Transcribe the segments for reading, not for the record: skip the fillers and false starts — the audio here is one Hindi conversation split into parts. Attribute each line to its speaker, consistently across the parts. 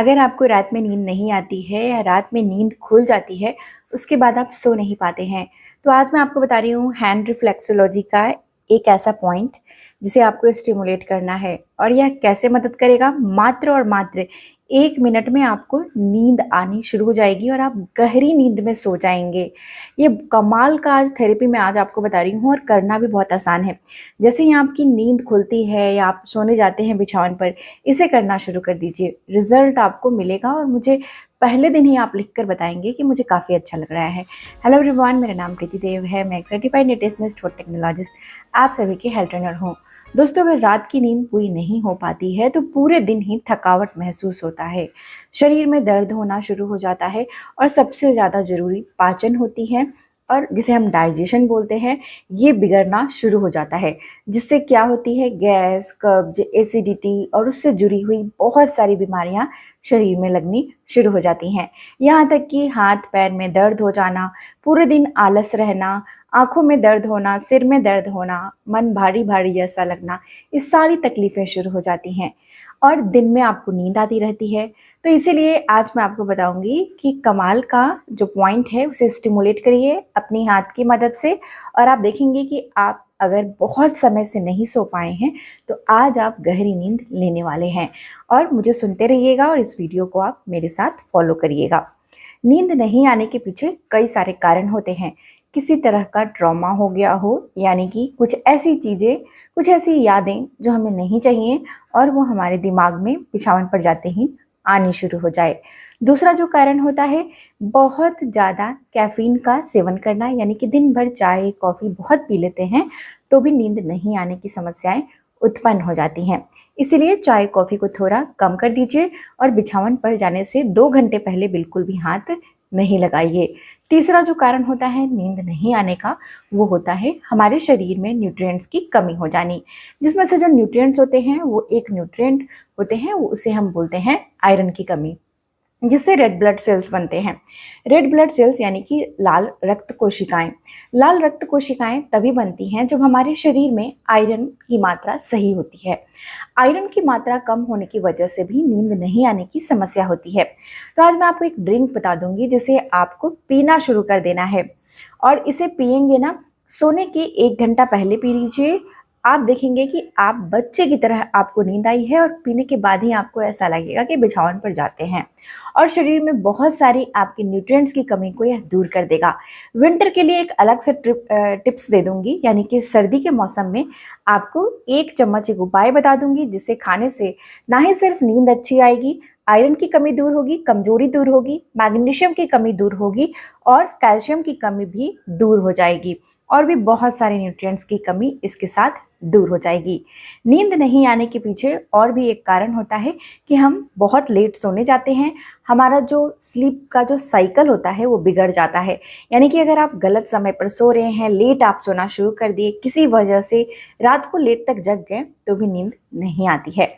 Speaker 1: अगर आपको रात में नींद नहीं आती है या रात में नींद खुल जाती है, उसके बाद आप सो नहीं पाते हैं, तो आज मैं आपको बता रही हूँ हैंड रिफ्लेक्सोलॉजी का एक ऐसा पॉइंट जिसे आपको स्टिमुलेट करना है। और यह कैसे मदद करेगा, मात्र और मात्र 1 मिनट में आपको नींद आनी शुरू हो जाएगी और आप गहरी नींद में सो जाएंगे। ये कमाल का आज थेरेपी मैं आज आपको बता रही हूँ और करना भी बहुत आसान है। जैसे ही आपकी नींद खुलती है या आप सोने जाते हैं बिछावन पर, इसे करना शुरू कर दीजिए। रिजल्ट आपको मिलेगा और मुझे पहले दिन ही आप लिखकर बताएंगे कि मुझे काफ़ी अच्छा लग रहा है। हेलो एवरीवन, मेरा नाम प्रीति देव है। मैं एक सर्टिफाइड न्यूट्रिशनिस्ट और टेक्नोलॉजिस्ट आप सभी की हेल्थ ट्रेनर हूँ। दोस्तों, अगर रात की नींद पूरी नहीं हो पाती है तो पूरे दिन ही थकावट महसूस होता है, शरीर में दर्द होना शुरू हो जाता है और सबसे ज़्यादा ज़रूरी पाचन होती है और जिसे हम डाइजेशन बोलते हैं, ये बिगड़ना शुरू हो जाता है। जिससे क्या होती है, गैस, कब्ज, एसिडिटी और उससे जुड़ी हुई बहुत सारी बीमारियां शरीर में लगनी शुरू हो जाती हैं। यहाँ तक कि हाथ पैर में दर्द हो जाना, पूरे दिन आलस रहना, आंखों में दर्द होना, सिर में दर्द होना, मन भारी भारी जैसा लगना, ये सारी तकलीफ़ें शुरू हो जाती हैं और दिन में आपको नींद आती रहती है। तो इसीलिए आज मैं आपको बताऊंगी कि कमाल का जो पॉइंट है उसे स्टिमुलेट करिए अपनी हाथ की मदद से और आप देखेंगे कि आप अगर बहुत समय से नहीं सो पाए हैं तो आज आप गहरी नींद लेने वाले हैं। और मुझे सुनते रहिएगा और इस वीडियो को आप मेरे साथ फॉलो करिएगा। नींद नहीं आने के पीछे कई सारे कारण होते हैं। किसी तरह का ट्रॉमा हो गया हो, यानी कि कुछ ऐसी चीज़ें, कुछ ऐसी यादें जो हमें नहीं चाहिए और वो हमारे दिमाग में बिछावन पर जाते ही आनी शुरू हो जाए। दूसरा जो कारण होता है, बहुत ज़्यादा कैफ़ीन का सेवन करना, यानी कि दिन भर चाय कॉफ़ी बहुत पी लेते हैं तो भी नींद नहीं आने की समस्याएं उत्पन्न हो जाती हैं। इसीलिए चाय कॉफ़ी को थोड़ा कम कर दीजिए और बिछावन पर जाने से 2 घंटे पहले बिल्कुल भी हाथ नहीं लगाइए। तीसरा जो कारण होता है नींद नहीं आने का, वो होता है हमारे शरीर में न्यूट्रिएंट्स की कमी हो जानी। जिसमें से जो न्यूट्रिएंट्स होते हैं वो एक न्यूट्रिएंट होते हैं, वो उसे हम बोलते हैं आयरन की कमी, जिससे रेड ब्लड सेल्स बनते हैं। रेड ब्लड सेल्स यानी कि लाल रक्त कोशिकाएं। लाल रक्त कोशिकाएं तभी बनती हैं जब हमारे शरीर में आयरन की मात्रा सही होती है। आयरन की मात्रा कम होने की वजह से भी नींद नहीं आने की समस्या होती है। तो आज मैं आपको एक ड्रिंक बता दूंगी जिसे आपको पीना शुरू कर देना है और इसे पिएंगे ना, सोने के 1 घंटा पहले पी लीजिए। आप देखेंगे कि आप बच्चे की तरह आपको नींद आई है और पीने के बाद ही आपको ऐसा लगेगा कि बिछावन पर जाते हैं और शरीर में बहुत सारी आपके न्यूट्रिएंट्स की कमी को यह दूर कर देगा। विंटर के लिए एक अलग से टिप्स दे दूंगी, यानी कि सर्दी के मौसम में आपको 1 चम्मच एक उपाय बता दूंगी जिससे खाने से ना ही सिर्फ नींद अच्छी आएगी, आयरन की कमी दूर होगी, कमजोरी दूर होगी, मैग्नीशियम की कमी दूर होगी और कैल्शियम की कमी भी दूर हो जाएगी और भी बहुत सारे न्यूट्रिएंट्स की कमी इसके साथ दूर हो जाएगी। नींद नहीं आने के पीछे और भी एक कारण होता है कि हम बहुत लेट सोने जाते हैं। हमारा जो स्लीप का जो साइकिल होता है वो बिगड़ जाता है, यानी कि अगर आप गलत समय पर सो रहे हैं, लेट आप सोना शुरू कर दिए, किसी वजह से रात को लेट तक जग गए तो भी नींद नहीं आती है।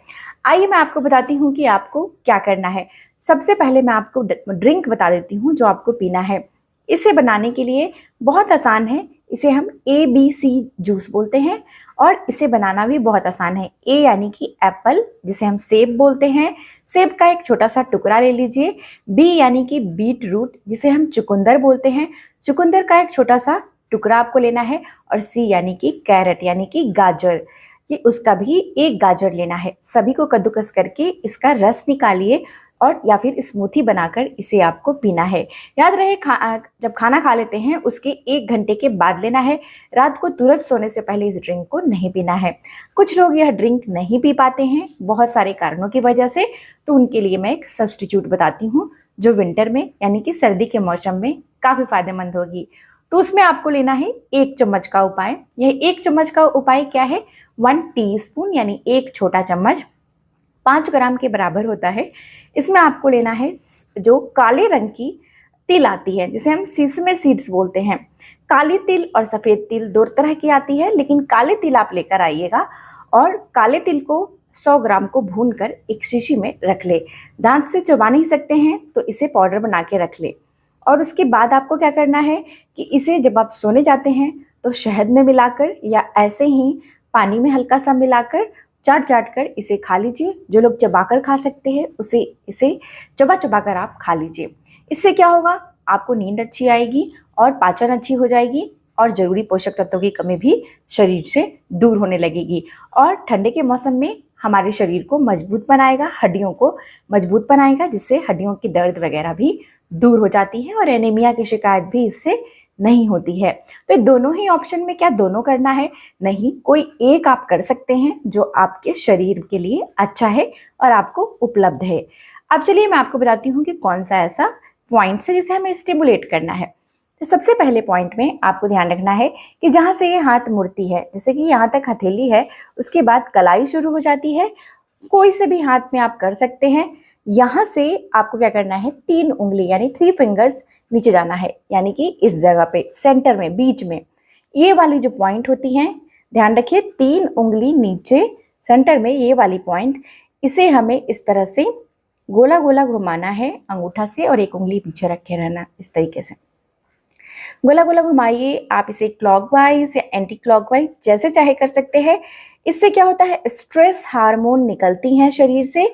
Speaker 1: आइए मैं आपको बताती हूँ कि आपको क्या करना है। सबसे पहले मैं आपको ड्रिंक बता देती हूँ जो आपको पीना है। इसे बनाने के लिए बहुत आसान है। इसे हम ABC जूस बोलते हैं और इसे बनाना भी बहुत आसान है। ए यानी कि एप्पल, जिसे हम सेब बोलते हैं, सेब का एक छोटा सा टुकड़ा ले लीजिए। बी यानी कि बीट रूट, जिसे हम चुकंदर बोलते हैं, चुकंदर का एक छोटा सा टुकड़ा आपको लेना है। और सी यानी कि कैरेट यानी कि गाजर, ये उसका भी एक गाजर लेना है। सभी को कद्दूकस करके इसका रस निकालिए और या फिर स्मूथी बनाकर इसे आपको पीना है। याद रहे, जब खाना खा लेते हैं उसके 1 घंटे के बाद लेना है। रात को तुरंत सोने से पहले इस ड्रिंक को नहीं पीना है। कुछ लोग यह ड्रिंक नहीं पी पाते हैं बहुत सारे कारणों की वजह से, तो उनके लिए मैं एक सब्स्टिट्यूट बताती हूँ जो विंटर में यानी कि सर्दी के मौसम में काफ़ी फायदेमंद होगी। तो उसमें आपको लेना है 1 चम्मच का उपाय। यह 1 चम्मच का उपाय क्या है, 1 टीस्पून यानी एक छोटा चम्मच 5 ग्राम के बराबर होता है। इसमें आपको लेना है जो काले रंग की तिल आती है, जिसे हम सीसमे सीड्स बोलते हैं। काली तिल और सफ़ेद तिल दो तरह की आती है, लेकिन काले तिल आप लेकर आइएगा और काले तिल को 100 ग्राम को भूनकर एक शीशी में रख ले। दांत से चबा नहीं सकते हैं तो इसे पाउडर बना के रख ले। और उसके बाद आपको क्या करना है कि इसे जब आप सोने जाते हैं तो शहद में मिलाकर या ऐसे ही पानी में हल्का सा मिलाकर चाट चाट कर इसे खा लीजिए। जो लोग चबाकर खा सकते हैं इसे चबा चबा कर आप खा लीजिए। इससे क्या होगा, आपको नींद अच्छी आएगी और पाचन अच्छी हो जाएगी और जरूरी पोषक तत्वों की कमी भी शरीर से दूर होने लगेगी। और ठंडे के मौसम में हमारे शरीर को मजबूत बनाएगा, हड्डियों को मजबूत बनाएगा, जिससे हड्डियों की दर्द वगैरह भी दूर हो जाती है और एनीमिया की शिकायत भी इससे नहीं होती है। तो दोनों ही ऑप्शन में क्या दोनों करना है? नहीं, कोई एक आप कर सकते हैं जो आपके शरीर के लिए अच्छा है और आपको उपलब्ध है। अब चलिए मैं आपको बताती हूँ कि कौन सा ऐसा पॉइंट है जिसे हमें स्टिमुलेट करना है। तो सबसे पहले पॉइंट में आपको ध्यान रखना है कि जहाँ से ये हाथ मुड़ती है, जैसे कि यहाँ तक हथेली है, उसके बाद कलाई शुरू हो जाती है। कोई से भी हाथ में आप कर सकते हैं। यहाँ से आपको क्या करना है, 3 उंगली यानी 3 फिंगर्स नीचे जाना है, यानी कि इस जगह पे सेंटर में बीच में ये वाली जो पॉइंट होती है, ध्यान रखिए 3 उंगली नीचे सेंटर में ये वाली पॉइंट, इसे हमें इस तरह से गोला गोला घुमाना है अंगूठा से और एक उंगली पीछे रखे रहना। इस तरीके से गोला गोला घुमाइए। आप इसे क्लॉकवाइज या एंटी क्लॉकवाइज जैसे चाहे कर सकते हैं। इससे क्या होता है, स्ट्रेस हार्मोन निकलती हैं शरीर से,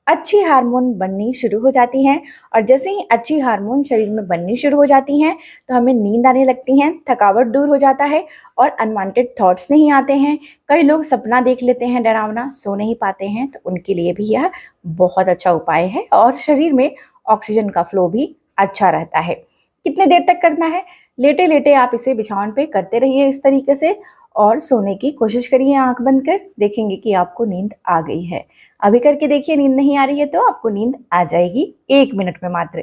Speaker 1: अच्छी हार्मोन बननी शुरू हो जाती हैं और जैसे ही अच्छी हार्मोन शरीर में बननी शुरू हो जाती हैं तो हमें नींद आने लगती हैं, थकावट दूर हो जाता है और अनवांटेड थॉट्स नहीं आते हैं। कई लोग सपना देख लेते हैं डरावना, सो नहीं पाते हैं, तो उनके लिए भी यह बहुत अच्छा उपाय है और शरीर में ऑक्सीजन का फ्लो भी अच्छा रहता है। कितने देर तक करना है? लेटे लेटे आप इसे बिछावन पे करते रहिए इस तरीके से और सोने की कोशिश करिए आंख बंद कर। देखेंगे कि आपको नींद आ गई है। अभी करके देखिए, नींद नहीं आ रही है तो आपको नींद आ जाएगी 1 मिनट में मात्र।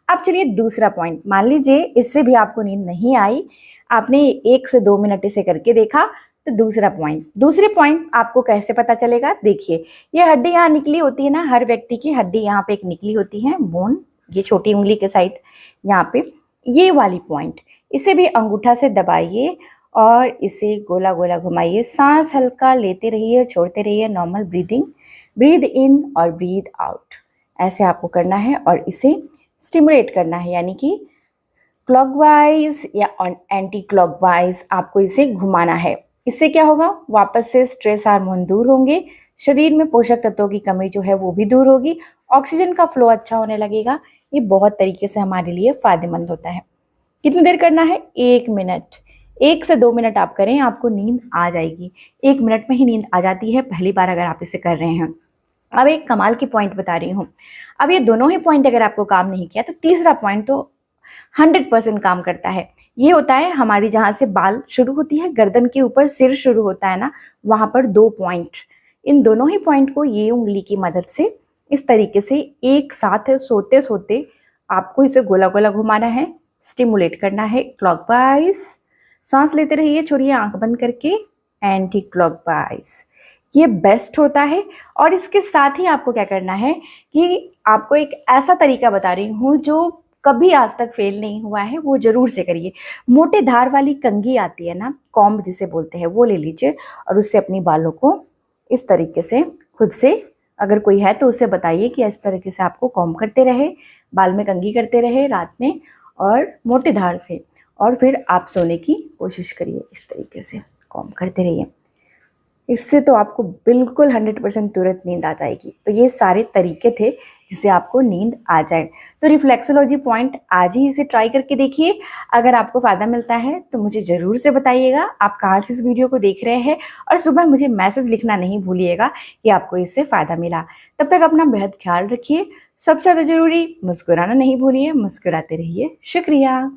Speaker 1: अब चलिए दूसरा पॉइंट, मान लीजिए इससे भी आपको नींद नहीं आई, आपने 1 से 2 मिनट इसे करके देखा, तो दूसरे पॉइंट आपको कैसे पता चलेगा? देखिए, ये हड्डी यहाँ निकली होती है ना, हर व्यक्ति की हड्डी यहाँ पे एक निकली होती है, बोन, ये छोटी उंगली के साइड यहाँ पे, ये वाली पॉइंट, इसे भी अंगूठा से दबाइए और इसे गोला गोला घुमाइए। सांस हल्का लेते रहिए, छोड़ते रहिए, नॉर्मल ब्रीदिंग, ब्रीद इन और ब्रीद आउट, ऐसे आपको करना है और इसे स्टिमुलेट करना है, यानी कि क्लॉकवाइज या एंटी क्लॉकवाइज आपको इसे घुमाना है। इससे क्या होगा, वापस से स्ट्रेस हार्मोन दूर होंगे, शरीर में पोषक तत्वों की कमी जो है वो भी दूर होगी, ऑक्सीजन का फ्लो अच्छा होने लगेगा। ये बहुत तरीके से हमारे लिए फायदेमंद होता है। कितनी देर करना है? 1 मिनट, 1 से 2 मिनट आप करें, आपको नींद आ जाएगी। 1 मिनट में ही नींद आ जाती है पहली बार अगर आप इसे कर रहे हैं। अब एक कमाल की पॉइंट बता रही हूँ। अब ये दोनों ही पॉइंट अगर आपको काम नहीं किया तो तीसरा पॉइंट तो 100% काम करता है। ये होता है हमारी जहाँ से बाल शुरू होती है, गर्दन के ऊपर सिर शुरू होता है ना, वहाँ पर 2 पॉइंट, इन दोनों ही पॉइंट को ये उंगली की मदद से इस तरीके से एक साथ सोते सोते आपको इसे गोला गोला घुमाना है, स्टिमुलेट करना है क्लॉकवाइज। सांस लेते रहिए, छोड़िए आंख बंद करके, एंटी क्लॉकवाइज, ये बेस्ट होता है। और इसके साथ ही आपको क्या करना है कि आपको एक ऐसा तरीका बता रही हूँ जो कभी आज तक फेल नहीं हुआ है, वो जरूर से करिए। मोटे धार वाली कंघी आती है ना, कॉम्ब जिसे बोलते हैं, वो ले लीजिए और उससे अपनी बालों को इस तरीके से खुद से, अगर कोई है तो उसे बताइए कि इस तरीके से आपको कॉम्ब करते रहे, बाल में कंघी करते रहे रात में और मोटे धार से, और फिर आप सोने की कोशिश करिए इस तरीके से कॉम्ब करते रहिए। इससे तो आपको बिल्कुल 100% तुरंत नींद आ जाएगी। तो ये सारे तरीके थे जिससे आपको नींद आ जाए। तो रिफ्लेक्सोलॉजी पॉइंट आज ही इसे ट्राई करके देखिए। अगर आपको फ़ायदा मिलता है तो मुझे ज़रूर से बताइएगा आप कहाँ से इस वीडियो को देख रहे हैं, और सुबह मुझे मैसेज लिखना नहीं भूलिएगा कि आपको इससे फ़ायदा मिला। तब तक अपना बेहद ख्याल रखिए। सबसे ज़्यादा ज़रूरी, मुस्कुराना नहीं भूलिए, मुस्कुराते रहिए। शुक्रिया।